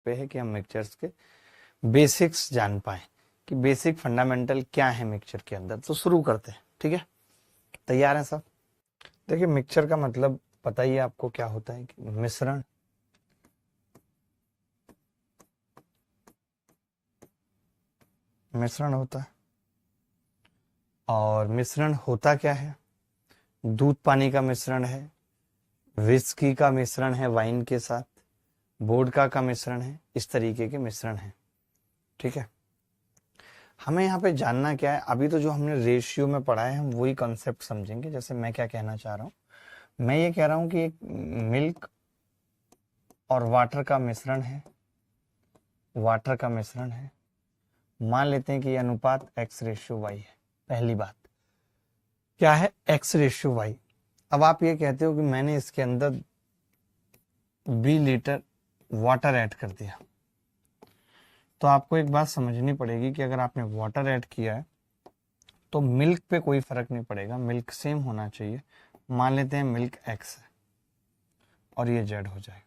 पे है कि हम मिक्सचर्स के बेसिक्स जान पाए कि बेसिक फंडामेंटल क्या है मिक्सचर के अंदर। तो शुरू करते हैं, ठीक है? तैयार हैं सब? देखिए, मिक्सचर का मतलब पता ही है आपको क्या होता है कि मिश्रण, मिश्रण होता है। और मिश्रण होता क्या है? दूध पानी का मिश्रण है, विस्की का मिश्रण है वाइन के साथ, वोडका का मिश्रण है, इस तरीके के मिश्रण है, ठीक है? हमें यहाँ पे जानना क्या है, अभी तो जो हमने रेशियो में पढ़ा है हम वही कॉन्सेप्ट समझेंगे। जैसे मैं क्या कहना चाह रहा हूँ, मैं ये कह रहा हूँ कि एक मिल्क और वाटर का मिश्रण है, वाटर का मिश्रण है। मान लेते हैं कि ये अनुपात x/y है। पहली बात क्या है? x/y। अब आप ये कहते हो कि मैंने इसके अंदर 20 लीटर वाटर ऐड कर दिया, तो आपको एक बात समझनी पड़ेगी कि अगर आपने वाटर ऐड किया है तो मिल्क पे कोई फर्क नहीं पड़ेगा, मिल्क सेम होना चाहिए। मान लेते हैं मिल्क x है और ये z हो जाएगा,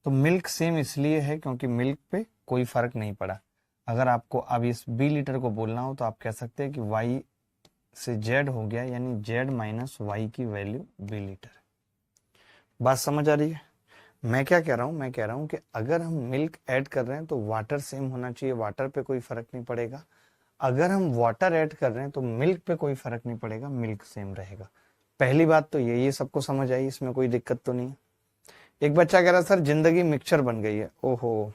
तो मिल्क सेम इसलिए है क्योंकि मिल्क पे कोई फर्क नहीं पड़ा। अगर आपको अब इस 20 लीटर को बोलना हो तो आप कह सकते हैं कि y से z हो गया, यानी z माइनस y की वैल्यू 20 लीटर है। बात समझ आ रही है? मैं क्या कह रहा हूँ, मैं कह रहा हूँ कि अगर हम मिल्क ऐड कर रहे हैं तो वाटर सेम होना चाहिए, वाटर पे कोई फर्क नहीं पड़ेगा। अगर हम वाटर ऐड कर रहे हैं तो मिल्क पे कोई फर्क नहीं पड़ेगा, मिल्क सेम रहेगा। पहली बात तो ये सबको समझ आई, इसमें कोई दिक्कत तो नहीं है। एक बच्चा कह रहा सर जिंदगी मिक्सचर बन गई है। ओहो,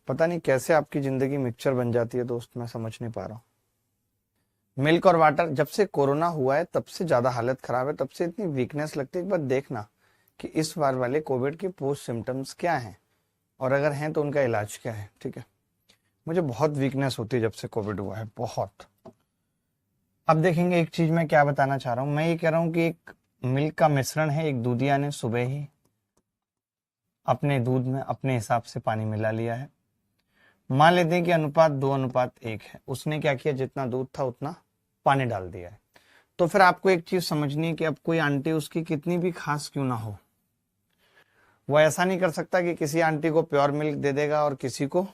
पता नहीं कैसे आपकी जिंदगी मिक्सचर बन जाती है दोस्त, मैं समझ नहीं पा रहा हूँ। मिल्क और वाटर, जब से कोरोना हुआ है तब से ज्यादा हालत खराब है, तब से इतनी वीकनेस लगती है। एक बार देखना कि इस बार वाले कोविड के पोस्ट सिम्टम्स क्या हैं और अगर हैं तो उनका इलाज क्या है, ठीक है? मुझे बहुत वीकनेस होती है जब से कोविड हुआ है, बहुत। अब देखेंगे एक चीज मैं क्या बताना चाह रहा हूँ। मैं ये कह रहा हूँ कि एक मिल्क का मिश्रण है, एक दूधिया ने सुबह ही अपने दूध में अपने हिसाब से पानी मिला लिया है। मान लेते हैं कि अनुपात 2:1 है। उसने क्या किया, जितना दूध था उतना पानी डाल दिया है। तो फिर आपको एक चीज समझनी है कि अब कोई आंटी उसकी कितनी भी खास क्यों ना हो, वो ऐसा नहीं कर सकता कि किसी आंटी को प्योर मिल्क दे देगा और किसी को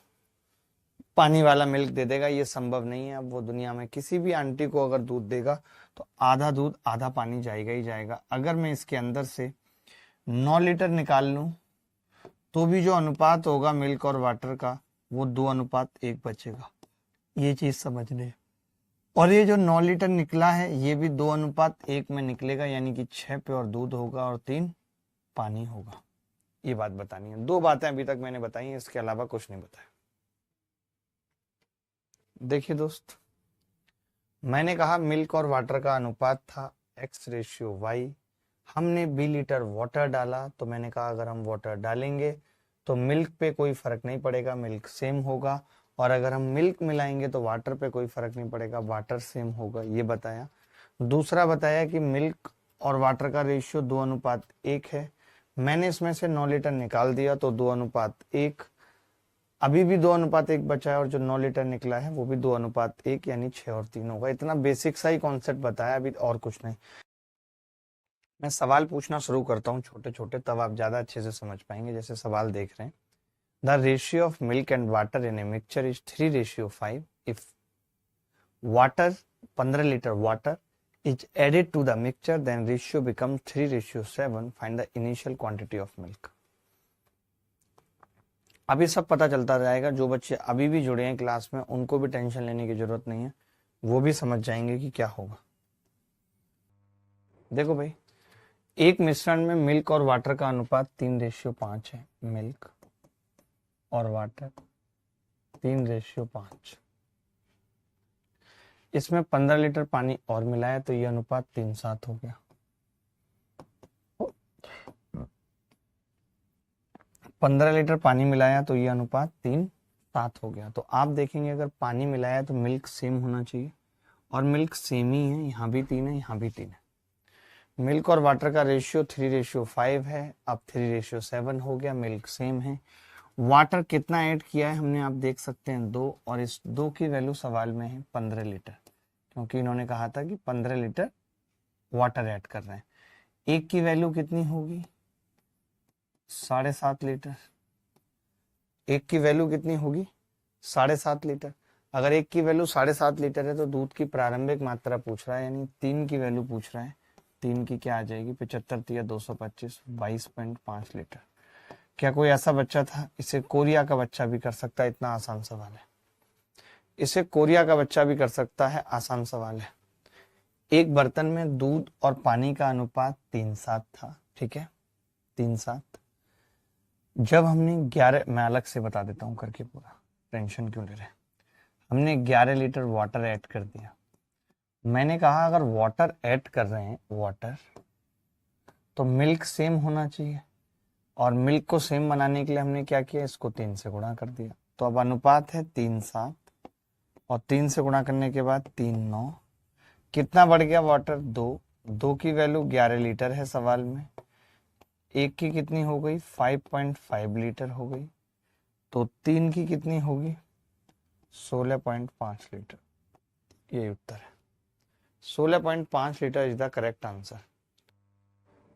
पानी वाला मिल्क दे देगा। ये संभव नहीं है। अब वो दुनिया में किसी भी आंटी को अगर दूध देगा तो आधा दूध आधा पानी जाएगा ही जाएगा। अगर मैं इसके अंदर से 9 लीटर निकाल लूं तो भी जो अनुपात होगा मिल्क और वाटर का वो 2:1 बचेगा। ये चीज समझने। और ये जो 9 लीटर निकला है ये भी 2:1 में निकलेगा, यानी कि 6 प्योर दूध होगा और 3 पानी होगा। ये बात बतानी है। 2 बातें अभी तक मैंने बताई हैं, इसके अलावा कुछ नहीं बताया। देखिए दोस्त, मैंने कहा मिल्क और वाटर का अनुपात था x/y। हमने 20 लीटर वाटर डाला, तो मैंने कहा अगर हम वाटर डालेंगे तो मिल्क पे कोई फर्क नहीं पड़ेगा, मिल्क सेम होगा। और अगर हम मिल्क मिलाएंगे तो वाटर पे कोई फर्क नहीं पड़ेगा, वाटर सेम होगा। ये बताया। दूसरा बताया कि मिल्क और वाटर का रेशियो 2:1 है। मैंने इसमें से 9 लीटर निकाल दिया तो 2:1। अभी भी 2:1 बचा है और जो 9 लीटर निकला है वो भी 2:1, यानी 6 और 3 होगा। इतना बेसिक सा ही कॉन्सेप्ट बताया, अभी और कुछ नहीं। मैं सवाल पूछना शुरू करता हूँ छोटे छोटे, तब आप ज्यादा अच्छे से समझ पाएंगे। जैसे सवाल देख रहे हैं, the ratio of milk and water in a mixture is 3:5। If water 15 litre water is added to the mixture then ratio become 3:7। Find the initial quantity of milk. अभी सब पता चलता जाएगा। जो बच्चे अभी भी जुड़े हैं क्लास में उनको भी टेंशन लेने की जरूरत नहीं है, वो भी समझ जाएंगे कि क्या होगा। देखो भाई, एक मिश्रण में मिल्क और वाटर का अनुपात 3:5 है। मिल्क और वाटर 3:5। इसमें 15 लीटर पानी और मिलाया तो ये अनुपात 3:7 हो गया। 15 लीटर पानी मिलाया तो ये अनुपात 3:7 हो गया। तो आप देखेंगे अगर पानी मिलाया तो मिल्क सेम होना चाहिए, और मिल्क सेम ही है। यहाँ भी 3 है, यहाँ भी 3 है। मिल्क और वाटर का रेशियो 3:5 है, अब 3:7 हो गया। मिल्क सेम है। वाटर कितना ऐड किया है हमने, आप देख सकते हैं 2, और इस 2 की वैल्यू सवाल में है 15 लीटर, क्योंकि इन्होंने कहा था कि 15 लीटर वाटर ऐड कर रहे हैं। एक की वैल्यू कितनी होगी, 7.5 लीटर। एक की वैल्यू कितनी होगी? 7.5 लीटर। अगर एक की वैल्यू 7.5 लीटर है तो दूध की प्रारंभिक मात्रा पूछ रहा है, यानी 3 की वैल्यू पूछ रहा है। 3 की क्या आ जाएगी? 75 तिया 225, 22.5 लीटर। क्या कोई ऐसा बच्चा था? इसे कोरिया का बच्चा भी कर सकता है, इतना आसान सवाल है। इसे कोरिया का बच्चा भी कर सकता है, आसान सवाल है। एक बर्तन में दूध और पानी का अनुपात 3:7 था, ठीक है, 3:7। जब हमने 11, मैं अलग से बता देता हूं करके, पूरा टेंशन क्यों ले रहे हैं। हमने 11 लीटर वाटर ऐड कर दिया। मैंने कहा अगर वाटर ऐड कर रहे हैं, वाटर, तो मिल्क सेम होना चाहिए, और मिल्क को सेम बनाने के लिए हमने क्या किया? इसको 3 से गुणा कर दिया। तो अब अनुपात है 3:7, और 3 से गुणा करने के बाद 3:9। कितना बढ़ गया वाटर? 2। 2 की वैल्यू 11 लीटर है सवाल में। एक की कितनी हो गई? 5.5 लीटर हो गई। तो 3 की कितनी होगी? 16.5 लीटर। यही उत्तर है, 16.5 litre is the correct answer.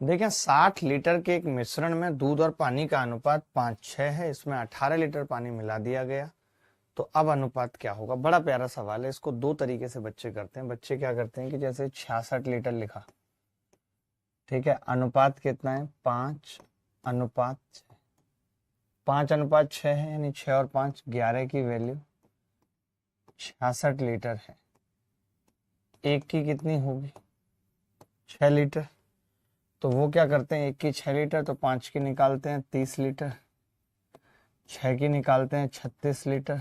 देखें, 60 लीटर के एक मिश्रण में दूध और पानी का अनुपात 5:6 है। इसमें 18 लीटर पानी मिला दिया गया, तो अब अनुपात क्या होगा? बड़ा प्यारा सवाल है। इसको दो तरीके से बच्चे करते हैं। बच्चे क्या करते हैं कि जैसे 66 लीटर लिखा, ठीक है, अनुपात कितना है? 5:6। 5:6 है, यानी 6 और 5 11 की वैल्यू 66 लीटर है। एक की कितनी होगी? 6 लीटर। तो वो क्या करते हैं, एक की 6 लीटर, तो 5 की निकालते हैं 30 लीटर, 6 की निकालते हैं 36 लीटर,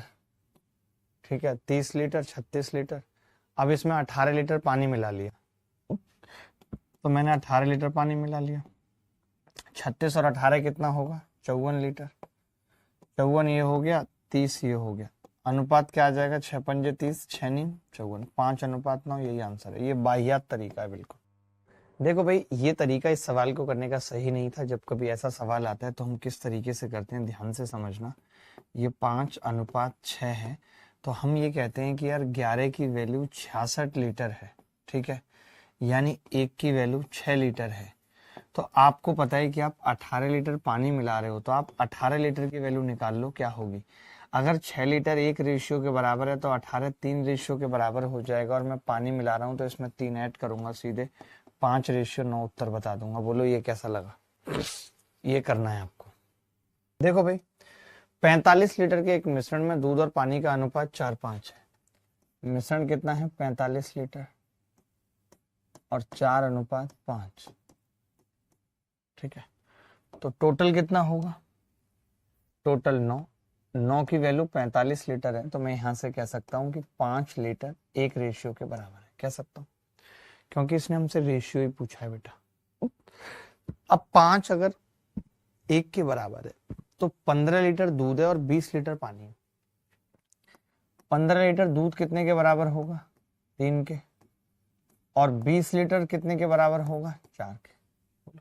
ठीक है, 30 लीटर 36 लीटर। अब इसमें 18 लीटर पानी मिला लिया, तो मैंने 18 लीटर पानी मिला लिया। 36 और 18 कितना होगा? 54 लीटर। 54 ये हो गया, 30 ये हो गया। अनुपात क्या आ जाएगा? 6 पंजे 30, 6 नीम 54, 5:9। यही आंसर है। ये बाह्यात तरीका है बिल्कुल। देखो भाई, ये तरीका इस सवाल को करने का सही नहीं था। जब कभी ऐसा सवाल आता है तो हम किस तरीके से करते हैं, ध्यान से समझना। ये 5:6 है, तो हम ये कहते हैं कि यार 11 की वैल्यू 66 लीटर है, ठीक है, यानी एक की वैल्यू 6 लीटर है। तो आपको पता है कि आप 18 लीटर पानी मिला रहे हो, तो आप 18 लीटर की वैल्यू निकाल लो क्या होगी। अगर 6 लीटर 1 रेशियो के बराबर है तो 18 3 रेशियो के बराबर हो जाएगा, और मैं पानी मिला रहा हूं तो इसमें 3 ऐड करूंगा, सीधे 5:9 उत्तर बता दूंगा। बोलो ये कैसा लगा? ये करना है आपको। देखो भाई, 45 लीटर के एक मिश्रण में दूध और पानी का अनुपात 4:5 है। मिश्रण कितना है? 45 लीटर और 4:5, ठीक है। तो टोटल कितना होगा? टोटल 9। 9 की वैल्यू 45 लीटर है, तो मैं यहां से कह सकता हूं कि 5 लीटर 1 रेशियो के बराबर है, कह सकता हूं, क्योंकि इसने हमसे रेशियो ही पूछा है बेटा। अब 5 अगर 1 के बराबर है तो 15 लीटर दूध है और 20 लीटर पानी है। 15 लीटर दूध कितने के बराबर होगा? 3 के। और 20 लीटर कितने के बराबर होगा? 4 के।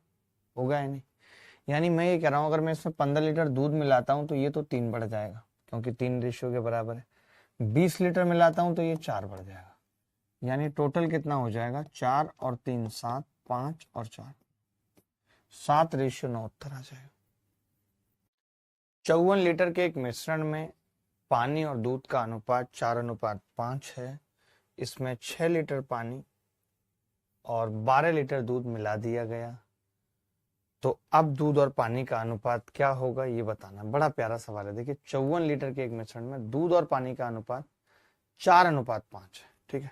होगा या नहीं? यानी मैं ये कह रहा हूं, अगर मैं इसमें 15 लीटर दूध मिलाता हूं तो ये तो 3 बढ़ जाएगा, क्योंकि 3 रेशियो के बराबर है। 20 लीटर मिलाता हूं तो ये 4 बढ़ जाएगा। यानी टोटल कितना हो जाएगा? 4 और 3 7, 5 और 4 7:9 उत्तर आ जाएगा। 54 लीटर के एक मिश्रण में पानी और दूध का अनुपात 4:5 है। इसमें 6 लीटर पानी और 12 लीटर दूध मिला दिया गया, तो अब दूध और पानी का अनुपात क्या होगा ये बताना। बड़ा प्यारा सवाल है। देखिए, 54 लीटर के एक मिश्रण में दूध और पानी का अनुपात 4:5 है, ठीक है।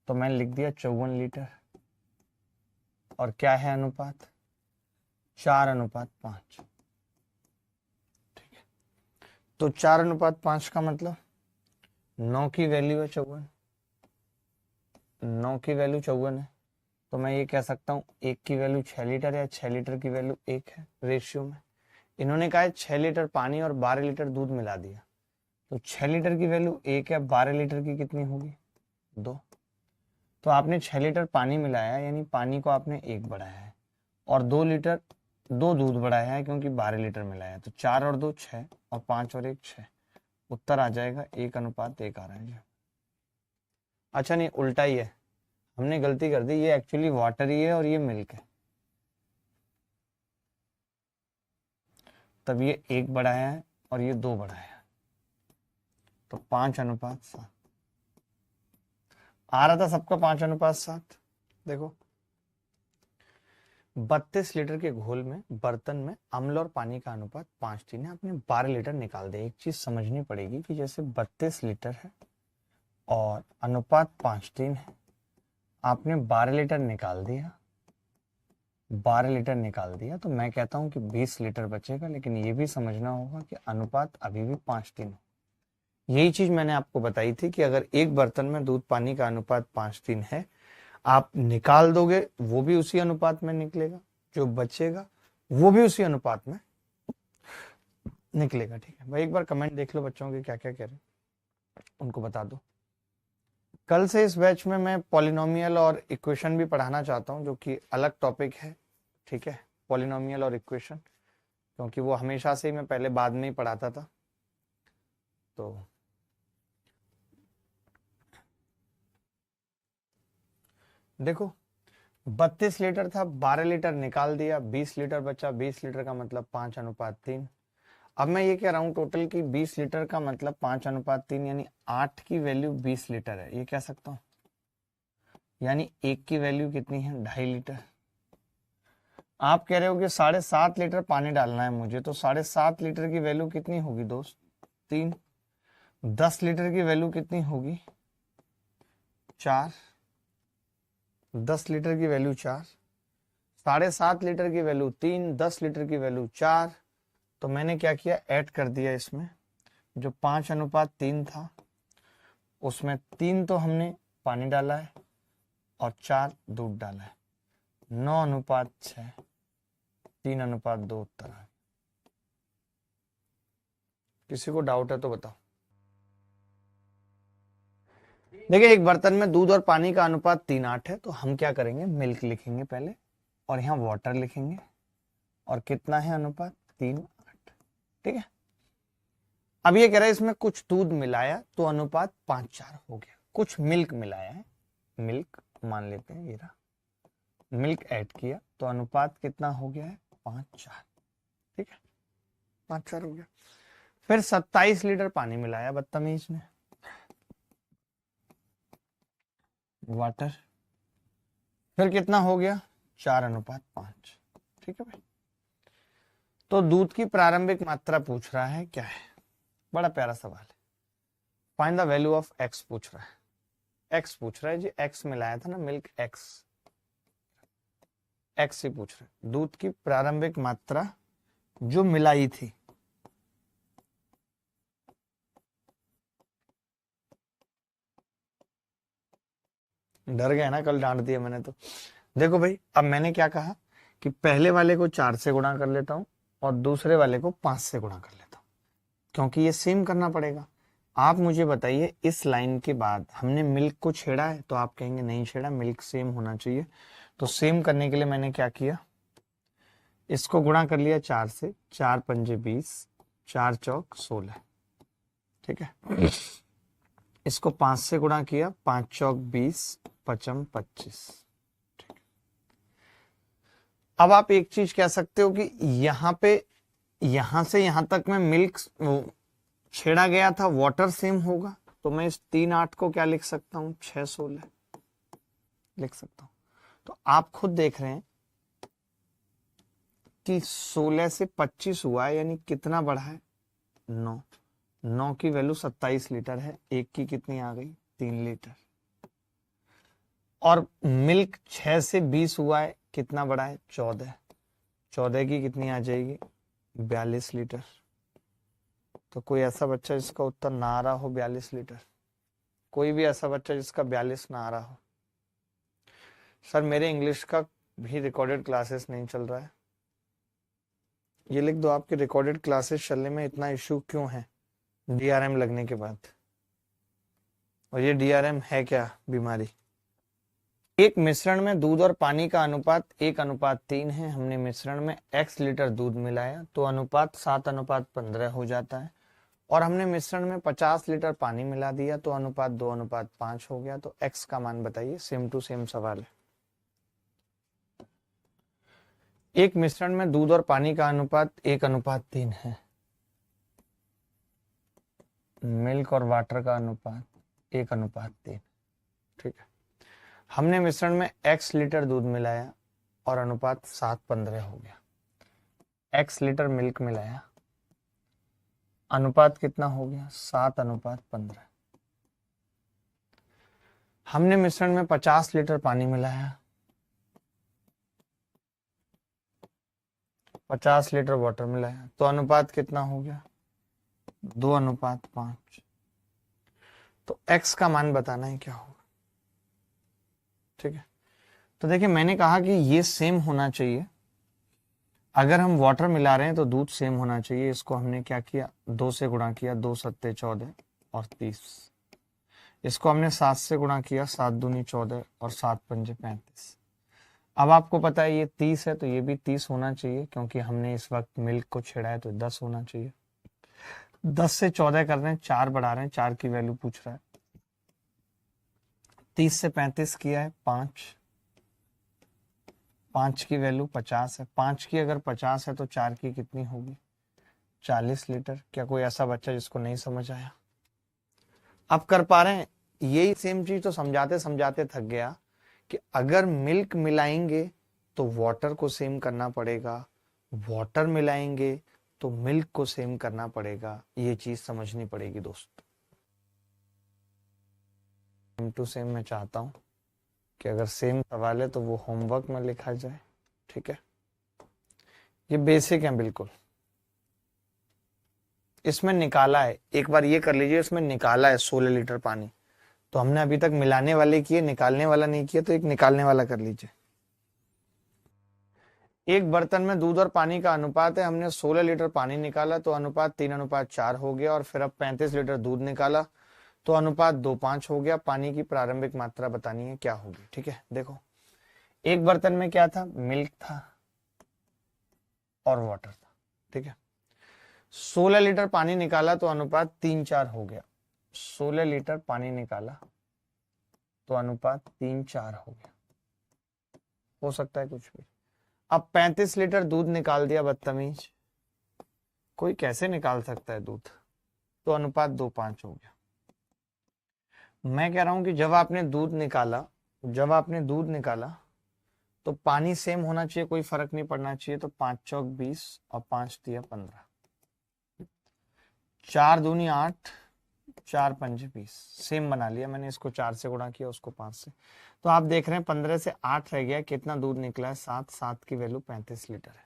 तो मैंने लिख दिया 54 लीटर, और क्या है अनुपात? 4:5, ठीक है। तो 4:5 का मतलब 9 की वैल्यू है 54, 9 की वैल्यू 54 है, तो मैं ये कह सकता हूँ 1 की वैल्यू 6 लीटर है, 6 लीटर की वैल्यू 1 है रेशियो में। इन्होंने कहा है 6 लीटर पानी और 12 लीटर दूध मिला दिया, तो 6 लीटर की वैल्यू 1 है, 12 लीटर की कितनी होगी? 2। तो आपने 6 लीटर पानी मिलाया, यानी पानी को आपने 1 बढ़ाया है, और 2 लीटर 2 दूध बढ़ाया है, क्योंकि 12 लीटर मिलाया है। तो 4 और 2 6, और 5 और 1 6। उत्तर आ जाएगा 1:1 आ रहा है। अच्छा नहीं, उल्टा ही है, हमने गलती कर दी। ये एक्चुअली वाटर ही है और ये मिल्क है, तब ये 1 बढ़ाया है, और ये 2 बढ़ाया, तो 5:7 आ रहा था सबका 5:7। देखो 32 लीटर के घोल में बर्तन में अम्ल और पानी का अनुपात 5:3 है, आपने 12 लीटर निकाल दिया। एक चीज समझनी पड़ेगी कि जैसे 32 लीटर है और अनुपात 5:3 है, आपने 12 लीटर निकाल दिया, 12 लीटर निकाल दिया, तो मैं कहता हूं कि 20 लीटर बचेगा। लेकिन ये भी समझना होगा कि अनुपात अभी भी 5:3 है। यही चीज मैंने आपको बताई थी कि अगर एक बर्तन में दूध पानी का अनुपात 5:3 है, आप निकाल दोगे वो भी उसी अनुपात में निकलेगा, जो बचेगा वो भी उसी अनुपात में निकलेगा। ठीक है भाई, एक बार कमेंट देख लो बच्चों के क्या क्या कह रहे हैं, उनको बता दो। कल से इस बैच में मैं पॉलिनोमियल और इक्वेशन भी पढ़ाना चाहता हूं, जो कि अलग टॉपिक है। ठीक है, पॉलिनोमियल और इक्वेशन, क्योंकि वो हमेशा से ही मैं पहले बाद में ही पढ़ाता था। तो देखो 32 लीटर था, 12 लीटर निकाल दिया, 20 लीटर बचा। 20 लीटर का मतलब 5:3। अब मैं ये कह रहा हूं टोटल की 20 लीटर का मतलब 5:3, यानी 8 की वैल्यू 20 लीटर है, ये कह सकता हूं। यानी 1 की वैल्यू कितनी है, 2.5 लीटर। आप कह रहे हो कि 7.5 लीटर पानी डालना है मुझे, तो 7.5 लीटर की वैल्यू कितनी होगी दोस्त, 3। 10 लीटर की वैल्यू कितनी होगी, 4। 10 लीटर की वैल्यू 4, 7.5 लीटर की वैल्यू 3, 10 लीटर की वैल्यू 4। तो मैंने क्या किया, ऐड कर दिया इसमें। जो 5:3 था उसमें 3 तो हमने पानी डाला है और 4 दूध डाला है। 9:6, 3:2 उत्तर है। किसी को डाउट है तो बताओ। देखिए एक बर्तन में दूध और पानी का अनुपात 3:8 है, तो हम क्या करेंगे, मिल्क लिखेंगे पहले और यहाँ वाटर लिखेंगे। और कितना है अनुपात, 3:8। ठीक है, अब ये कह रहा है इसमें कुछ दूध मिलाया तो अनुपात 5:4 हो गया। कुछ मिल्क मिलाया है, मिल्क मान लेते हैं, ये रहा, मिल्क ऐड किया तो अनुपात कितना हो गया है, 5:4। ठीक है, 5:4 हो गया। फिर 27 लीटर पानी मिलाया बदतमीज ने, वाटर। फिर कितना हो गया, 4:5। ठीक है भाई, तो दूध की प्रारंभिक मात्रा पूछ रहा है, क्या है, बड़ा प्यारा सवाल है। Find the value of x पूछ रहा है, एक्स पूछ रहा है जी, एक्स मिलाया था ना, मिल्क एक्स, एक्स ही पूछ रहा है। दूध की प्रारंभिक मात्रा जो मिलाई थी, डर गया ना, कल डांट दिया मैंने तो। देखो भाई, अब मैंने क्या कहा कि पहले वाले को 4 से गुणा कर लेता हूं और दूसरे वाले को 5 से गुणा कर लेता हूं, क्योंकि ये सेम करना पड़ेगा। आप मुझे बताइए, इस लाइन के बाद हमने मिल्क को छेड़ा है, तो आप कहेंगे नहीं छेड़ा, मिल्क सेम होना चाहिए। तो सेम करने के लिए मैंने क्या किया, इसको गुणा कर लिया 4 से, 4×5 = 20, 4×4 = 16। ठीक है, इसको 5 से गुणा किया, 5×4 = 20, 5×5 = 25। अब आप एक चीज कह सकते हो कि यहां पे, यहां से यहां तक में मिल्क छेड़ा गया था, वाटर सेम होगा, तो मैं इस 3:8 को क्या लिख सकता हूं, 6×16 लिख सकता हूं। तो आप खुद देख रहे हैं कि 16 से 25 हुआ है, यानी कितना बढ़ा है, 9। 9 की वैल्यू 27 लीटर है, एक की कितनी आ गई, 3 लीटर। और मिल्क 6 से 20 हुआ है, कितना बढ़ा है, 14। 14 की कितनी आ जाएगी, 42 लीटर। तो कोई ऐसा बच्चा जिसका उत्तर ना आ रहा हो 42 लीटर, कोई भी ऐसा बच्चा जिसका 42 ना आ रहा हो। सर मेरे इंग्लिश का भी रिकॉर्डेड क्लासेस नहीं चल रहा है, ये लिख दो, आपके रिकॉर्डेड क्लासेस चलने में इतना इश्यू क्यों है डीआरएम लगने के बाद। और ये डीआरएम है क्या बीमारी। एक मिश्रण में दूध और पानी का अनुपात 1:3 है, हमने मिश्रण में x लीटर दूध मिलाया तो अनुपात 7:15 हो जाता है। और हमने मिश्रण में 50 लीटर पानी मिला दिया तो अनुपात 2:5 हो गया। तो x का मान बताइए, सेम टू सेम सवाल है। एक मिश्रण में दूध और पानी का अनुपात 1:3 है, मिल्क और वाटर का अनुपात 1:3। ठीक है, हमने मिश्रण में x लीटर दूध मिलाया और अनुपात 7:15 हो गया। x लीटर मिल्क मिलाया, अनुपात कितना हो गया? 7:15। हमने मिश्रण में 50 लीटर पानी मिलाया, 50 लीटर वाटर मिलाया, तो अनुपात कितना हो गया? 2:5। तो x का मान बताना है क्या होगा। ठीक है, तो देखिए मैंने कहा कि ये सेम होना चाहिए। अगर हम वाटर मिला रहे हैं तो दूध सेम होना चाहिए। इसको हमने क्या किया? 2 से गुणा किया, 2 सत्ते 14 और 30। इसको हमने 7 से गुणा किया, 7 दूनी 14 और 7 पंजे 35। अब आपको पता है ये 30 है तो ये भी 30 होना चाहिए, क्योंकि हमने इस वक्त मिल्क को छेड़ा है तो 10 होना चाहिए। 10 से 14 कर रहे हैं, 4 बढ़ा रहे हैं, 4 की वैल्यू पूछ रहा है। 30 से 35 किया है 5, 5 की वैल्यू 50 है। 5 की अगर 50 है तो 4 की कितनी होगी? 40 लीटर। क्या कोई ऐसा बच्चा जिसको नहीं समझ आया? अब कर पा रहे हैं? यही सेम चीज तो समझाते समझाते थक गया कि अगर मिल्क मिलाएंगे तो वाटर को सेम करना पड़ेगा, वाटर मिलाएंगे तो मिल्क को सेम करना पड़ेगा। ये चीज समझनी पड़ेगी दोस्त। सेम टू सेम मैं चाहता हूं कि अगर सेम सवाल है तो वो होमवर्क में लिखा जाए। ठीक है, ये बेसिक है बिल्कुल। इसमें निकाला है, एक बार ये कर लीजिए, इसमें निकाला है 16 लीटर पानी। तो हमने अभी तक मिलाने वाले किए, निकालने वाला नहीं किया, तो एक निकालने वाला कर लीजिए। एक बर्तन में दूध और पानी का अनुपात है, हमने 16 लीटर पानी निकाला तो अनुपात 3:4 हो गया, और फिर अब 35 लीटर दूध निकाला तो अनुपात 2:5 हो गया। पानी की प्रारंभिक मात्रा बतानी है, क्या होगी। ठीक है, देखो एक बर्तन में क्या था? मिल्क था और वाटर था। ठीक है, 16 लीटर पानी निकाला तो अनुपात 3:4 हो गया। 16 लीटर पानी निकाला तो अनुपात 3:4 हो गया। हो सकता है कुछ भी। अब 35 लीटर दूध निकाल दिया, बदतमीज, कोई कैसे निकाल सकता है दूध? तो अनुपात 2:5 हो गया। मैं कह रहा हूं कि जब आपने दूध निकाला तो पानी सेम होना चाहिए, कोई फर्क नहीं पड़ना चाहिए। तो 5 चौक 20 और 5 दिया 15, 4 दूनी 8, 4 पंजे 20, सेम बना लिया मैंने। इसको 4 से गुणा किया, उसको 5 से। तो आप देख रहे हैं 15 से 8 रह गया, कितना दूध निकला है? 7। 7 की वैल्यू 35 लीटर है।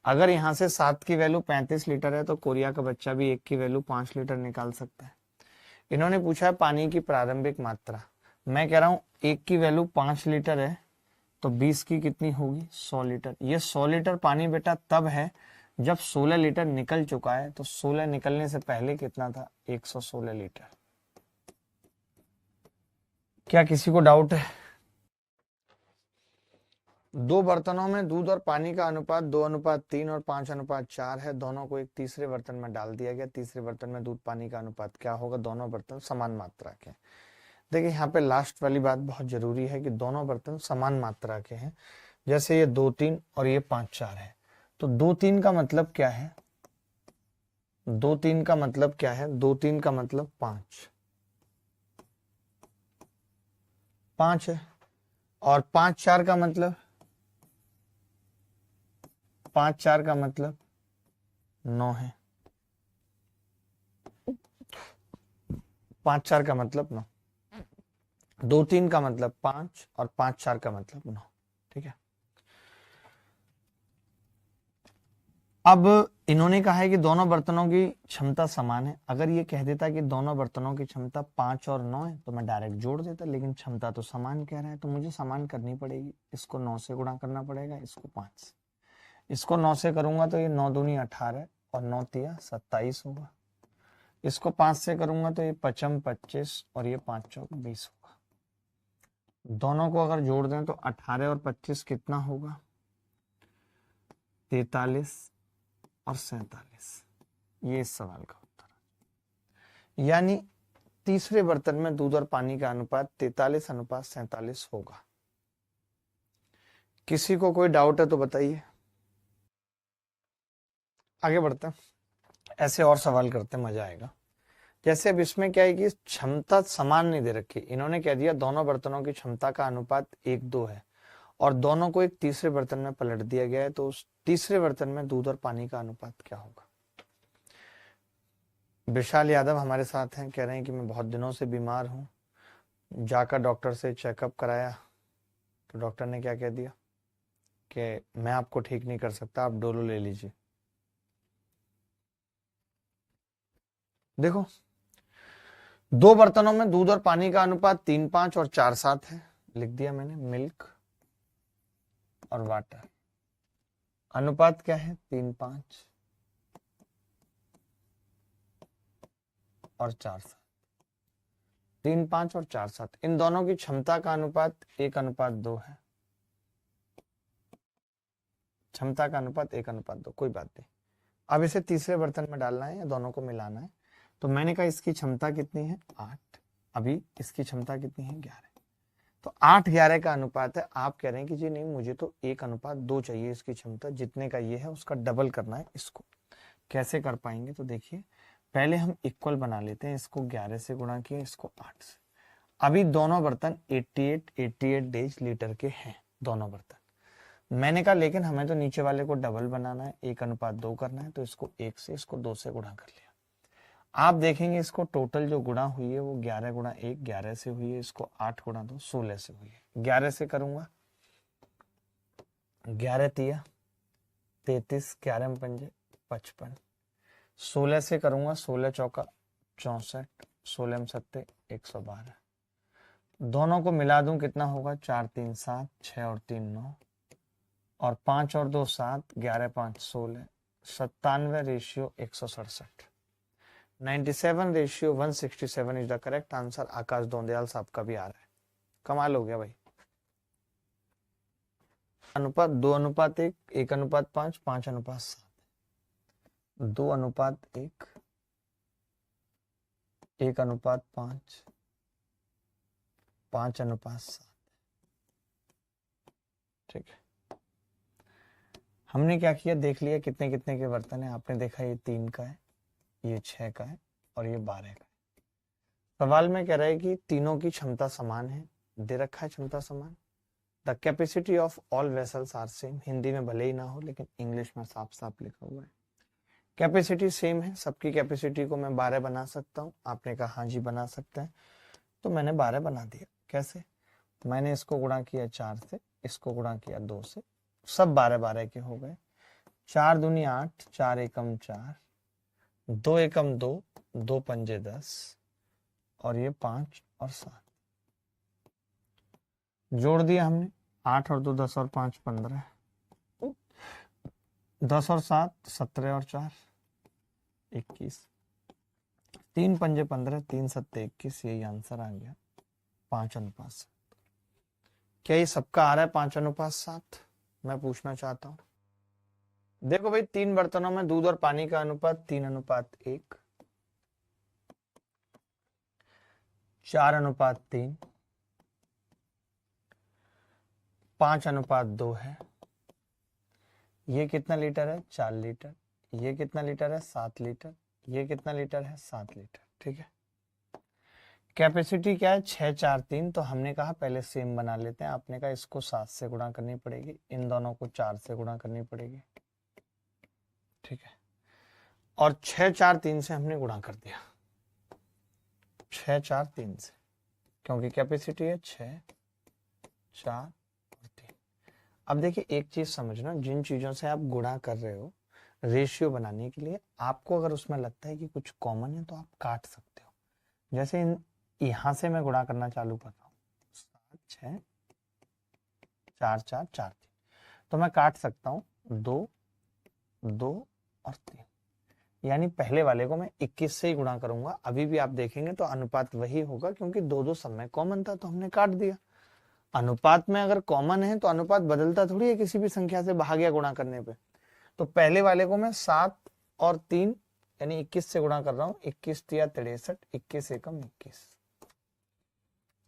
अगर यहाँ से 7 की वैल्यू 35 लीटर है तो कोरिया का बच्चा भी 1 की वैल्यू 5 लीटर निकाल सकता है। इन्होंने पूछा है पानी की प्रारंभिक मात्रा। मैं कह रहा हूं 1 की वैल्यू 5 लीटर है तो 20 की कितनी होगी? 100 लीटर। ये 100 लीटर पानी बेटा तब है जब 16 लीटर निकल चुका है। तो 16 निकलने से पहले कितना था? 116 लीटर। क्या किसी को डाउट है? दो बर्तनों में दूध और पानी का अनुपात 2:3 और 5:4 है। दोनों को एक तीसरे बर्तन में डाल दिया गया। तीसरे बर्तन में दूध पानी का अनुपात क्या होगा? दोनों बर्तन समान मात्रा के। देखिए यहाँ पे लास्ट वाली बात बहुत जरूरी है कि दोनों बर्तन समान मात्रा के हैं। जैसे ये 2-3 और ये 5-4 है, तो 2-3 का मतलब क्या है? 2-3 का मतलब क्या है? 2-3 का मतलब 5 है। और 5-4 का मतलब 5-4 का मतलब 9 है। 5-4 का मतलब 9, 2-3 का मतलब 5 और 5-4 का मतलब 9। ठीक है, अब इन्होंने कहा है कि दोनों बर्तनों की क्षमता समान है। अगर ये कह देता कि दोनों बर्तनों की क्षमता 5 और 9 है तो मैं डायरेक्ट जोड़ देता, लेकिन क्षमता तो समान कह रहा है तो मुझे समान करनी पड़ेगी। इसको 9 से गुणा करना पड़ेगा, इसको 5 से। इसको 9 से करूंगा तो ये 9 दूनी 18 और 9 तिया 27 होगा। इसको 5 से करूंगा तो ये 5 25 और ये 5 चौक 20 होगा। दोनों को अगर जोड़ दें तो 18 और 25 कितना होगा? 43 और 47। ये इस सवाल का उत्तर है। यानी तीसरे बर्तन में दूध और पानी का अनुपात 43:47 होगा। किसी को कोई डाउट है तो बताइए। आगे बढ़ते हैं, ऐसे और सवाल करते हैं, मजा आएगा। जैसे अब इसमें क्या है कि क्षमता समान नहीं दे रखी, इन्होंने कह दिया दोनों बर्तनों की क्षमता का अनुपात 1:2 है और दोनों को एक तीसरे बर्तन में पलट दिया गया है, तो उस तीसरे बर्तन में दूध और पानी का अनुपात क्या होगा। विशाल यादव हमारे साथ हैं, कह रहे हैं कि मैं बहुत दिनों से बीमार हूं, जाकर डॉक्टर से चेकअप कराया तो डॉक्टर ने क्या कह दिया कि मैं आपको ठीक नहीं कर सकता, आप डोलो ले लीजिए। देखो दो बर्तनों में दूध और पानी का अनुपात 3:5 और 4:7 है, लिख दिया मैंने, मिल्क और वाटर। अनुपात क्या है, 3:5 और 4:7, 3:5 और 4:7। इन दोनों की क्षमता का अनुपात 1:2 है, क्षमता का अनुपात 1:2, कोई बात नहीं। अब इसे तीसरे बर्तन में डालना है या दोनों को मिलाना है, तो मैंने कहा इसकी क्षमता कितनी है, 8, अभी इसकी क्षमता कितनी है, 11, तो 8:11 का अनुपात है। आप कह रहे हैं कि जी नहीं, मुझे तो 1:2 चाहिए इसकी क्षमता, जितने का ये है उसका डबल करना है इसको। कैसे कर पाएंगे, तो देखिए पहले हम इक्वल बना लेते हैं, इसको 11 से गुणा किया, इसको 8 से। अभी दोनों बर्तन 88 डेज लीटर के हैं दोनों बर्तन। मैंने कहा लेकिन हमें तो नीचे वाले को डबल बनाना है, 1:2 करना है, तो इसको 1 से इसको 2 से गुणा कर लिया। आप देखेंगे इसको टोटल जो गुणा हुई है वो 11 गुणा 1 11 से हुई है, इसको 8 गुणा 2 16 से हुई है। 11 से करूंगा, 11 तिया 33, 11 पंजे 55। 16 से करूंगा, 16 चौका 64, 16 सत्ते 112। दोनों को मिला दूं कितना होगा, 4 3 7, 6 और 3 9, और 5 और 2 7, 11 5 16, 97 ratio 167, 97 ratio 167 is the correct answer. आकाश दोंदयाल साहब का भी आ रहा है, कमाल हो गया भाई। अनुपात 2:1, 1:5, 5:7, 2:1, 1:5, 5:7। ठीक है, हमने क्या किया, देख लिया कितने कितने के बर्तन है। आपने देखा ये 3 का है, ये 6 का है और ये 12 का है। सवाल में कह रहा है कि तीनों की क्षमता समान है, दे रखा है क्षमता समान। The capacity of all vessels are same, Hindi में भले ही ना हो लेकिन इंग्लिश में साफ साफ लिखा हुआ है। कैपेसिटी सेम है, सबकी कैपेसिटी को मैं 12 बना सकता हूँ। आपने कहा हाँ जी बना सकते हैं, तो मैंने 12 बना दिया। कैसे, मैंने इसको गुणा किया 4 से, इसको गुणा किया 2 से, सब 12 के हो गए। 4 दूनी 8, 4 एकम 4, 2 एकम 2, 2 पंजे 10, और ये 5 और 7 जोड़ दिया हमने। 8 और 2 10 और 5 15, 10 और 7 17 और 4 21, 3 पंजे 15, 3 सत्ते 21, यही आंसर आ गया 5:7। क्या ये सबका आ रहा है 5:7? मैं पूछना चाहता हूं। देखो भाई, 3 बर्तनों में दूध और पानी का अनुपात 3:1, 4:3, 5:2 है। ये कितना लीटर है, 4 लीटर। ये कितना लीटर है, 7 लीटर। ये कितना लीटर है, 7 लीटर। ठीक है, कैपेसिटी क्या है, 6 4 3, तो हमने कहा पहले सेम बना लेते हैं। आपने कहा इसको 7 से गुणा करनी पड़ेगी, इन दोनों को 4 से गुणा करनी पड़ेगी। ठीक है, और 6 4 3 से हमने गुणा कर दिया, 6 4 3 से, क्योंकि कैपेसिटी है 6 4 और 3। अब देखिए एक चीज समझना, जिन चीजों से आप गुणा कर रहे हो रेशियो बनाने के लिए, आपको अगर उसमें लगता है कि कुछ कॉमन है तो आप काट सकते हो। जैसे यहां से मैं गुणा करना चालू कर रहा हूँ, 7 6 4 4 4 3, तो मैं काट सकता हूँ 2 2 और 3, यानी पहले वाले को मैं 21 से ही गुणा करूंगा। अभी भी आप देखेंगे तो अनुपात वही होगा, क्योंकि 2 2 सब में कॉमन था तो हमने काट दिया। अनुपात में अगर कॉमन है तो अनुपात बदलता थोड़ी है किसी भी संख्या से भाग गुणा करने पे। तो पहले वाले को मैं 7 और 3 यानी 21 से गुणा कर रहा हूं, 21 तिया 63, 21 एकम 21,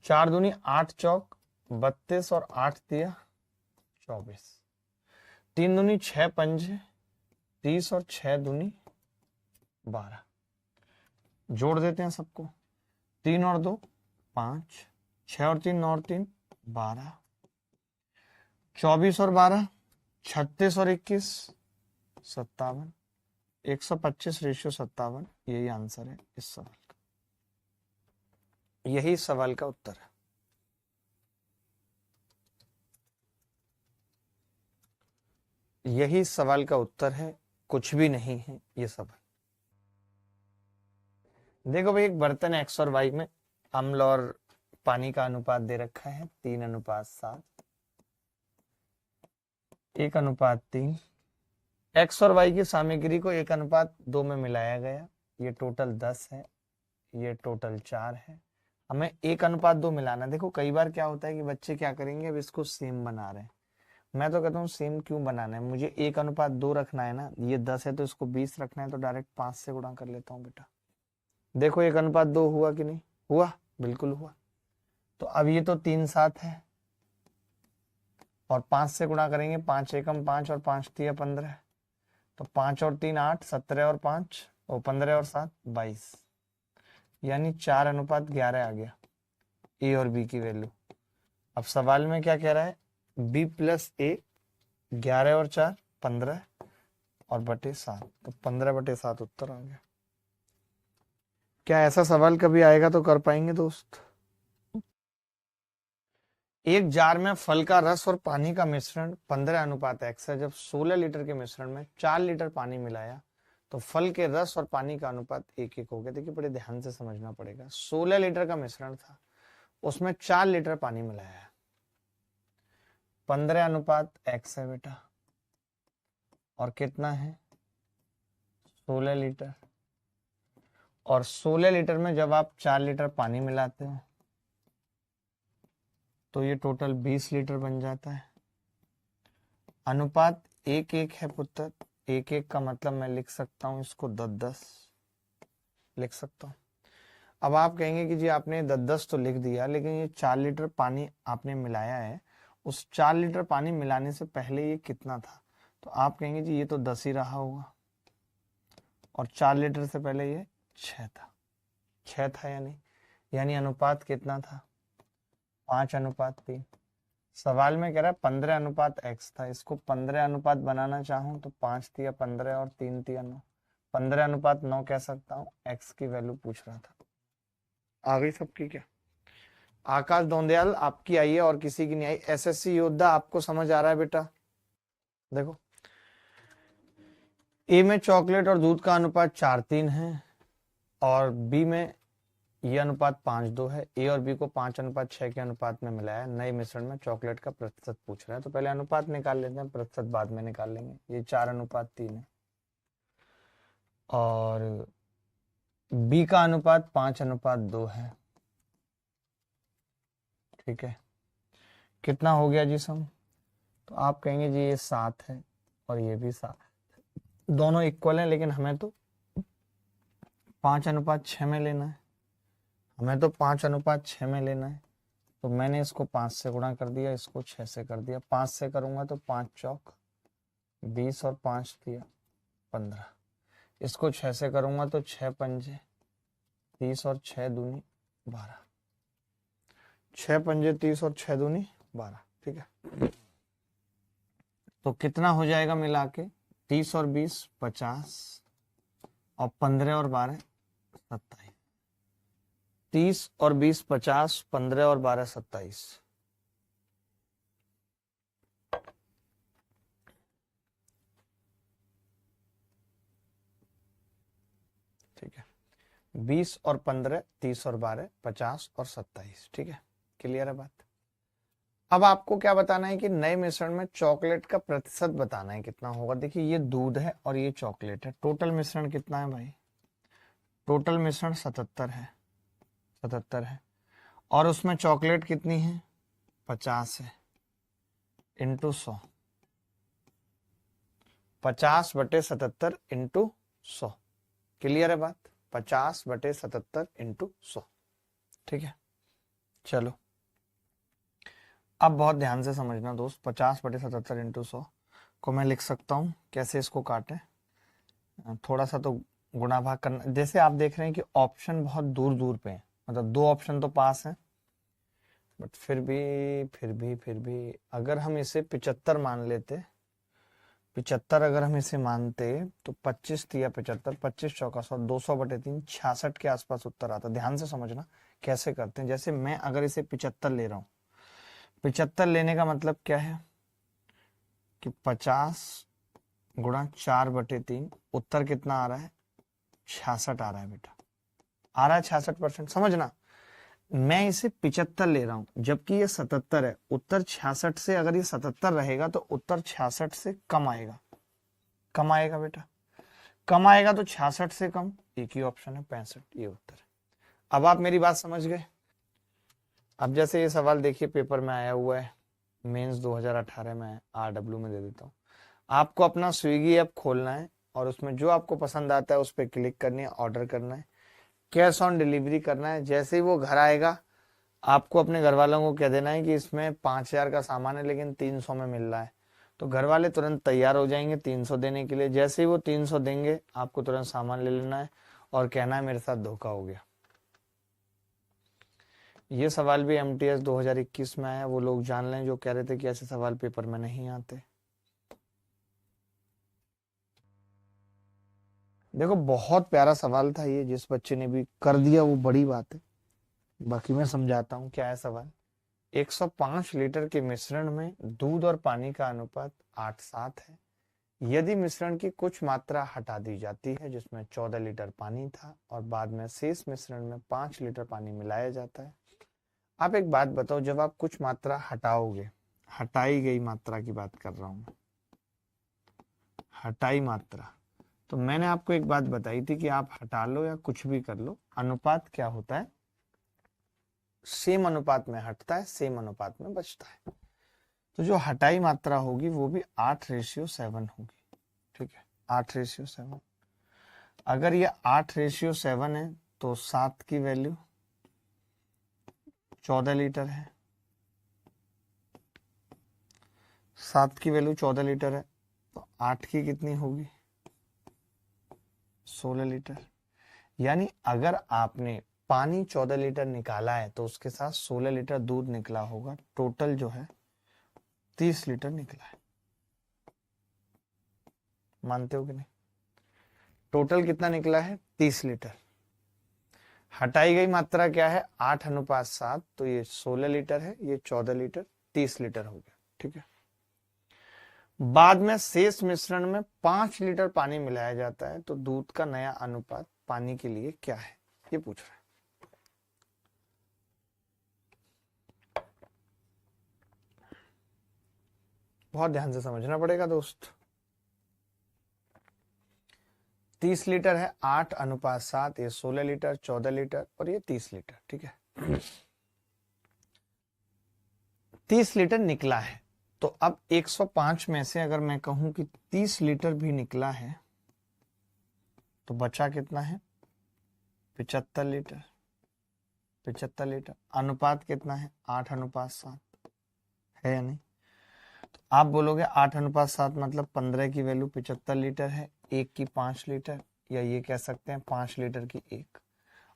4 दूनी 8 चौक 32 और 8 तिया 24, 3 दूनी 6 पंजे 30 और 6 दूनी 12, जोड़ देते हैं सबको। 3 और 2 5, 6 और 3 9 और 3 12, 24 और 12 36 और 21 57, 125 रेशियो 57। यही आंसर है इस सवाल का, यही सवाल का उत्तर है। यही सवाल का उत्तर है, कुछ भी नहीं है ये सवाल। देखो भाई, एक बर्तन एक्स और वाई में अम्ल और पानी का अनुपात दे रखा है 3:7, 1:3। एक्स और वाई की सामग्री को 1:2 में मिलाया गया। ये टोटल 10 है, ये टोटल 4 है। हमें 1:2 मिलाना। देखो कई बार क्या होता है कि बच्चे क्या करेंगे, अब इसको सेम बना रहे हैं। मैं तो कहता हूँ सेम क्यों बनाना है, मुझे 1:2 रखना है ना। ये 10 है तो इसको 20 रखना है, तो डायरेक्ट 5 से गुणा कर लेता हूँ बेटा। देखो 1:2 हुआ कि नहीं हुआ, बिल्कुल हुआ। तो अब ये तो 3:7 है और 5 से गुणा करेंगे, 5 एकम 5 और 5 तिया 15। तो 5 और 3 8, 17 और 5 और 15 और 7 22, यानी 4:11 आ गया ए और बी की वैल्यू। अब सवाल में क्या कह रहा है, बी प्लस ए 11 और 4 15 और बटे 7, तो 15/7 उत्तर आ गया। क्या ऐसा सवाल कभी आएगा तो कर पाएंगे दोस्त? एक जार में फल का रस और पानी का मिश्रण 15:x है। जब 16 लीटर के मिश्रण में 4 लीटर पानी मिलाया तो फल के रस और पानी का अनुपात 1:1 हो गया। देखिए बड़े ध्यान से समझना पड़ेगा। 16 लीटर का मिश्रण था, उसमें 4 लीटर पानी मिलाया है। 15:x है बेटा, और कितना है 16 लीटर। और 16 लीटर में जब आप 4 लीटर पानी मिलाते हो तो ये टोटल 20 लीटर बन जाता है। अनुपात 1:1 है पुत्र। 1:1 का मतलब मैं लिख सकता हूं इसको 10:10 लिख सकता हूं। अब आप कहेंगे कि जी आपने 10:10 तो लिख दिया, लेकिन ये 4 लीटर पानी आपने मिलाया है, उस 4 लीटर पानी मिलाने से पहले ये कितना था? तो आप कहेंगे जी ये तो 10 ही रहा होगा, और 4 लीटर से पहले ये 6 था। 6 था यानी अनुपात कितना था? 5:3। सवाल में कह रहा है 15:x था। इसको 15 बनाना चाहूं तो 5 तिया 15 और 3 तिया 9, 15:9 कह सकता हूं। x की वैल्यू पूछ रहा था। आ गई सबकी क्या? आकाश दोंदयाल आपकी आई है और किसी की नहीं आई। एसएससी योद्धा आपको समझ आ रहा है बेटा? देखो ए में चॉकलेट और दूध का अनुपात 4:3 है, और बी में ये अनुपात 5:2 है। ए और बी को 5:6 के अनुपात में मिलाया। नए मिश्रण में चॉकलेट का प्रतिशत पूछ रहा है, तो पहले अनुपात निकाल लेते हैं, प्रतिशत बाद में निकाल लेंगे। ये 4:3 है, और बी का अनुपात 5:2 है। ठीक है, कितना हो गया जी सम? तो आप कहेंगे जी ये 7 है और ये भी 7, दोनों इक्वल हैं, लेकिन हमें तो 5:6 में लेना है। हमें तो 5:6 में लेना है, तो मैंने इसको 5 से गुणा कर दिया, इसको 6 से कर दिया। 5 से करूंगा तो 5 चौक 20 और 5 दिया 15। इसको 6 से करूंगा तो 6 पंजे 30 और 6 दूनी 12। 6 पंजे 30 और 6 दूनी 12। ठीक है, तो कितना हो जाएगा मिला के? 30 और 20 50, और 15 और 12 27। 30 और 20 50, 15 और 12 27। ठीक है, 20 और 15, 30 और 12 50 और 27। ठीक है, क्लियर है बात? अब आपको क्या बताना है कि नए मिश्रण में चॉकलेट का प्रतिशत बताना है कितना होगा। देखिए ये दूध है और ये चॉकलेट है। टोटल मिश्रण कितना है भाई? टोटल मिश्रण 77 है। 77 है, और उसमें चॉकलेट कितनी है? 50 है, इंटू 100। 50/77 इंटू 100। क्लियर है बात? 50/77 इंटू 100। ठीक है, चलो अब बहुत ध्यान से समझना दोस्त। 50/77 इंटू 100 को मैं लिख सकता हूं कैसे, इसको काटे थोड़ा सा तो गुणा भाग करना। जैसे आप देख रहे हैं कि ऑप्शन बहुत दूर दूर पे है, मतलब दो ऑप्शन तो पास हैं, बट फिर भी अगर हम इसे 75 मान लेते, 75 अगर हम इसे मानते तो 25 या 75, 25 चौका 100, 200/3, 66 के आसपास उत्तर आता। ध्यान से समझना कैसे करते हैं। जैसे मैं अगर इसे 75 ले रहा हूँ, 75 लेने का मतलब क्या है कि 50 गुणा 4/3, उत्तर कितना आ रहा है, 66 आ रहा है बेटा, आ रहा है 66%। समझना, मैं इसे 75 ले रहा हूं जबकि ये 77 है। उत्तर 66 से, अगर ये 77 रहेगा तो उत्तर 66 से कम आएगा, कम आएगा बेटा, कम आएगा तो 66 से कम, एक ही ऑप्शन है 65, ये उत्तर है। अब आप मेरी बात समझ गए। अब जैसे ये सवाल देखिए पेपर में आया हुआ है, मेंस 2018 में, RW में दे देता हूँ। आपको अपना स्विगी ऐप खोलना है और उसमें जो आपको पसंद आता है उस पर क्लिक करनी है, ऑर्डर करना है, कैश ऑन डिलीवरी करना है। जैसे ही वो घर आएगा आपको अपने घर वालों को कह देना है कि इसमें 5,000 का सामान है लेकिन 300 में मिल रहा है, तो घर वाले तुरंत तैयार हो जाएंगे 300 देने के लिए। जैसे ही वो 300 देंगे आपको तुरंत सामान ले लेना है और कहना है मेरे साथ धोखा हो गया। ये सवाल भी MTS 2021 में आया, वो लोग जान लें जो कह रहे थे कि ऐसे सवाल पेपर में नहीं आते। देखो बहुत प्यारा सवाल था ये, जिस बच्चे ने भी कर दिया वो बड़ी बात है। बाकी मैं समझाता हूँ क्या है सवाल। 105 लीटर के मिश्रण में दूध और पानी का अनुपात 8:7 है। यदि मिश्रण की कुछ मात्रा हटा दी जाती है जिसमें 14 लीटर पानी था और बाद में शेष मिश्रण में 5 लीटर पानी मिलाया जाता है। आप एक बात बताओ, जब आप कुछ मात्रा हटाओगे, हटाई गई मात्रा की बात कर रहा हूं, हटाई मात्रा, तो मैंने आपको एक बात बताई थी कि आप हटा लो या कुछ भी कर लो, अनुपात क्या होता है, सेम अनुपात में हटता है, सेम अनुपात में बचता है। तो जो हटाई मात्रा होगी वो भी 8:7 होगी। ठीक है, 8:7। अगर ये 8:7 है तो 7 की वैल्यू 14 लीटर है, 7 की वैल्यू 14 लीटर है, तो 8 की कितनी होगी, 16 लीटर। यानी अगर आपने पानी 14 लीटर निकाला है तो उसके साथ 16 लीटर दूध निकला होगा, टोटल जो है 30 लीटर निकला है। मानते हो कि नहीं, टोटल कितना निकला है, 30 लीटर। हटाई गई मात्रा क्या है, 8:7, तो ये 16 लीटर है, ये 14 लीटर, 30 लीटर हो गया। ठीक है, बाद में शेष मिश्रण में 5 लीटर पानी मिलाया जाता है, तो दूध का नया अनुपात पानी के लिए क्या है, ये पूछ रहा है। बहुत ध्यान से समझना पड़ेगा दोस्त। 30 लीटर है, 8:7, ये 16 लीटर, 14 लीटर और ये 30 लीटर। ठीक है, 30 लीटर निकला है। तो अब 105 में से अगर मैं कहूं कि 30 लीटर भी निकला है तो बचा कितना है, 75 लीटर। 75 लीटर, अनुपात कितना है, 8:7 है या नहीं। तो आप बोलोगे 8:7 मतलब 15 की वैल्यू 75 लीटर है, 1 की 5 लीटर, या ये कह सकते हैं 5 लीटर की 1।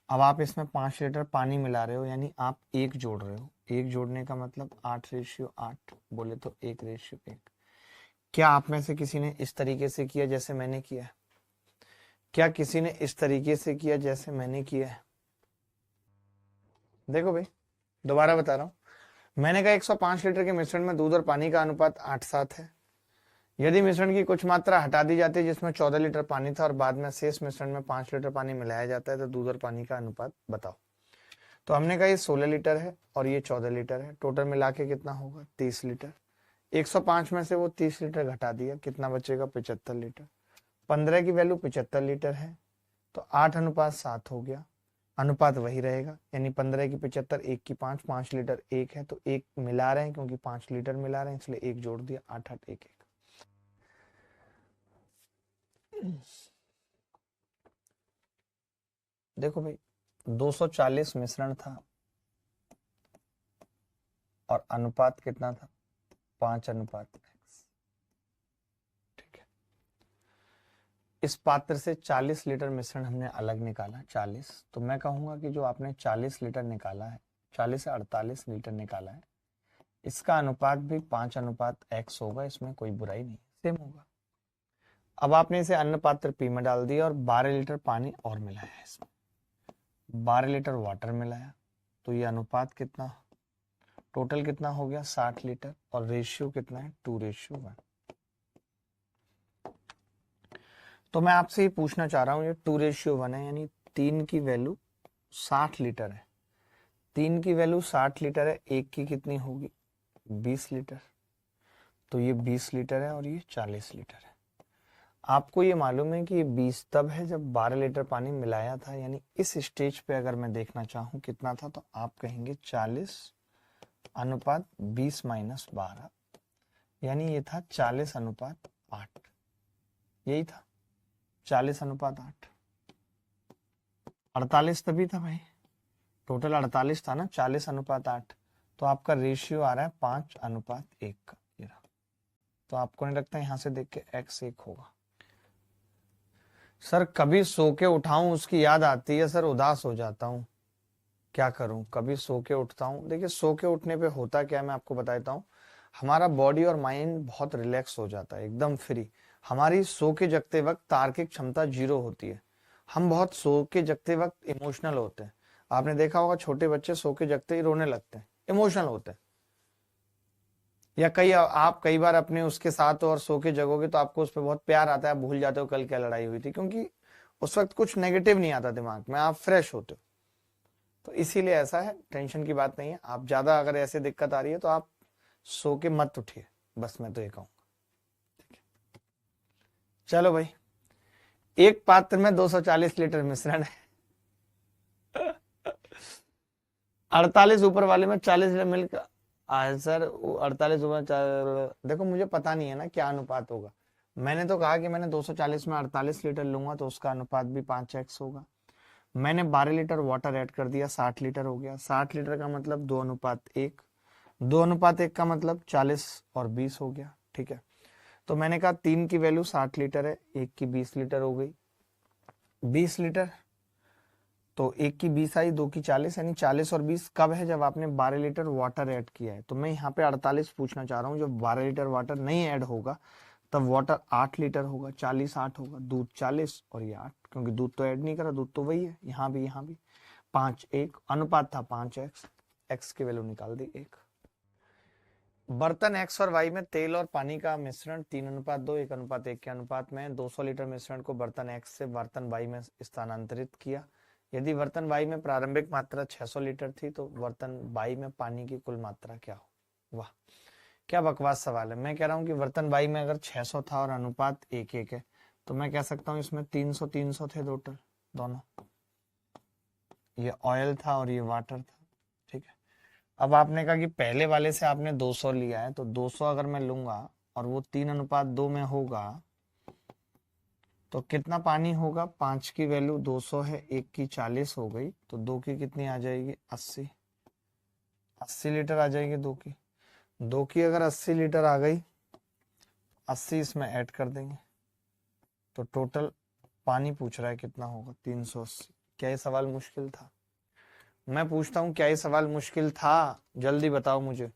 अब आप इसमें 5 लीटर पानी मिला रहे हो, यानी आप 1 जोड़ रहे हो। 1 जोड़ने का मतलब 8:8 बोले तो 1:1। क्या आप में से किसी ने इस तरीके से किया जैसे मैंने किया है, क्या किसी ने इस तरीके से किया जैसे मैंने किया है। देखो भाई, दोबारा बता रहा हूं, मैंने कहा 105 लीटर के मिश्रण में दूध और पानी का अनुपात 8:7 है। यदि मिश्रण की कुछ मात्रा हटा दी जाती है जिसमें 14 लीटर पानी था और बाद में शेष मिश्रण में 5 लीटर पानी मिलाया जाता है, तो दूध और पानी का अनुपात बताओ। तो हमने कहा ये 16 लीटर है और ये 14 लीटर है, टोटल मिला के कितना होगा, 30 लीटर। 105 में से वो 30 लीटर घटा दिया, कितना बचेगा, 75 लीटर। 15 की वैल्यू 75 लीटर है, तो 8:7 हो गया, अनुपात वही रहेगा, यानी 15 की 75, 1 की 5, 5 लीटर 1 है, तो 1 मिला रहे हैं क्योंकि 5 लीटर मिला रहे हैं इसलिए 1 जोड़ दिया, 8:8 1 1। देखो भाई, 240 मिश्रण था और अनुपात कितना था, 5:1। ठीक है, इस पात्र से 40 लीटर मिश्रण हमने अलग निकाला, 40। तो मैं कहूंगा कि जो आपने 40 लीटर निकाला है, 40 से 48 लीटर निकाला है, इसका अनुपात भी 5:x होगा, इसमें कोई बुराई नहीं, सेम होगा। अब आपने इसे अन्य पात्र पी में डाल दिया और 12 लीटर पानी और मिलाया है, इसमें 12 लीटर वाटर मिलाया, तो ये अनुपात कितना, टोटल कितना हो गया 60 लीटर, और रेशियो कितना है 2:1। तो मैं आपसे ये पूछना चाह रहा हूं, ये 2:1 है, यानी 3 की वैल्यू 60 लीटर है, 3 की वैल्यू 60 लीटर है, 1 की कितनी होगी 20 लीटर, तो ये 20 लीटर है और ये 40 लीटर है। आपको ये मालूम है कि ये 20 तब है जब 12 लीटर पानी मिलाया था, यानी इस स्टेज पे अगर मैं देखना चाहूं कितना था, तो आप कहेंगे 40:20 - 12, यानी ये था 40:8, यही था 40:8। 48 तभी था भाई, टोटल 48 था ना, 40:8, तो आपका रेशियो आ रहा है 5:1 का, ये रहा। तो आपको नहीं लगता यहां से देख के x 1 होगा? सर कभी सो के उठाऊं उसकी याद आती है सर, उदास हो जाता हूं, क्या करूं, कभी सो के उठता हूं। देखिए सो के उठने पे होता क्या है मैं आपको बताता हूं, हमारा बॉडी और माइंड बहुत रिलैक्स हो जाता है, एकदम फ्री। हमारी सो के जगते वक्त तार्किक क्षमता 0 होती है, हम बहुत सो के जगते वक्त इमोशनल होते हैं। आपने देखा होगा छोटे बच्चे सो के जगते ही रोने लगते हैं, इमोशनल होते हैं। या आप कई बार अपने उसके साथ और सो के जगोगे तो आपको उस पर बहुत प्यार आता है, आप भूल जाते हो कल क्या लड़ाई हुई थी, क्योंकि उस वक्त कुछ नेगेटिव नहीं आता दिमाग में, आप फ्रेश होते हो। तो इसीलिए ऐसा है, टेंशन की बात नहीं है। आप ज्यादा अगर ऐसे दिक्कत आ रही है तो आप सो के मत उठिए, बस मैं तो ये कहूंगा। चलो भाई, एक पात्र में 240 लीटर मिश्रण है, 48 ऊपर वाले में 40 लीटर मिलकर सर 48 ऊपर, देखो मुझे पता नहीं है ना क्या अनुपात होगा। मैंने तो कहा कि मैंने 240 में 48 लीटर लूंगा तो उसका अनुपात भी 5x होगा। मैंने 12 लीटर वाटर ऐड कर दिया, 60 लीटर हो गया। 60 लीटर का मतलब 2:1, 2:1 का मतलब 40 और 20 हो गया, ठीक है। तो मैंने कहा 3 की वैल्यू 60 लीटर है, 1 की 20 लीटर हो गई, 20 लीटर, तो 1 की 20 आई, 2 की 40, यानी 40 और 20 कब है, जब आपने 12 लीटर वाटर ऐड किया है। तो मैं यहाँ पे 48 पूछना चाह रहा हूँ, जब 12 लीटर वाटर नहीं ऐड होगा तब वाटर 8 लीटर होगा, 40 8 होगा, दूध 40 और ये 8, क्योंकि दूध तो ऐड नहीं करा, दूध तो वही है, यहाँ भी 5:1 अनुपात था, 5x, x की वैल्यू निकाल दी 1। बर्तन x और y में तेल और पानी का मिश्रण 3:2, 1:1 के अनुपात में 200 लीटर मिश्रण को बर्तन x से बर्तन y में स्थानांतरित किया। यदि बर्तन y में प्रारंभिक मात्रा 600 लीटर थी तो बर्तन y में पानी की कुल मात्रा क्या हो? वाह क्या बकवास सवाल है। मैं कह रहा हूँ कि बर्तन y में अगर 600 था और अनुपात 1:1 है, तो मैं कह सकता हूँ इसमें 300 थे टोटल दोनों, ये ऑयल था और ये वाटर था, ठीक है। अब आपने कहा कि पहले वाले से आपने 200 लिया है, तो 200 अगर मैं लूंगा और वो 3:2 में होगा तो कितना पानी होगा, 5 की वैल्यू 200 है, 1 की 40 हो गई, तो 2 की कितनी आ जाएगी 80 लीटर आ जाएगी। 2 की अगर 80 लीटर आ गई, 80 इसमें ऐड कर देंगे, तो टोटल पानी पूछ रहा है कितना होगा 380। क्या ये सवाल मुश्किल था? मैं पूछता हूँ क्या ये सवाल मुश्किल था, जल्दी बताओ मुझे।